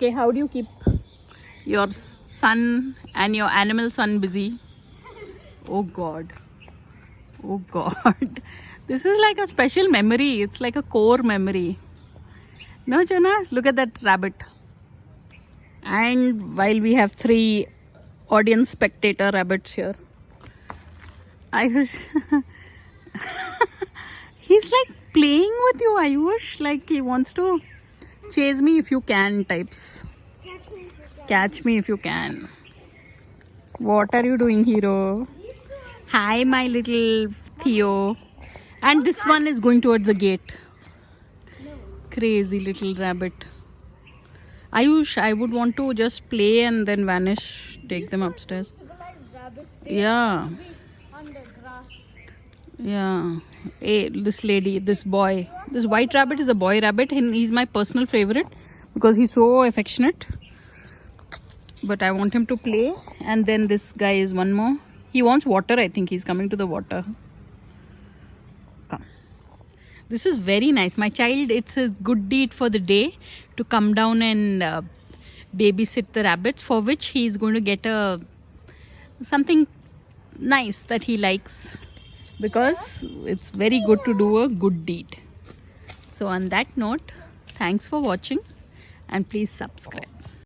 Okay, how do you keep your son and your animal son busy? Oh God. Oh God. This is like a special memory. It's like a core memory. No, Jonas? Look at that rabbit. And while we have 3 audience spectator rabbits here, Ayush. He's like playing with you, Ayush. Like he wants to chase me if you can types. Catch me if you can. What are you doing, hero? Hi, my little Theo. And this one is going towards the gate. Crazy little rabbit. Ayush, I would want to just play and then vanish. Take them upstairs. Civilized rabbits, Yeah. on the grass. Yeah. Hey, this lady, this boy. This white rabbit is a boy rabbit and he's my personal favorite because he's so affectionate. But I want him to play. And then this guy is one more. He wants water, I think. He's coming to the water. Come. This is very nice. My child, it's a good deed for the day to come down and babysit the rabbits, for which he is going to get something nice that he likes, because it's very good to do a good deed. So on that note, thanks for watching and please subscribe.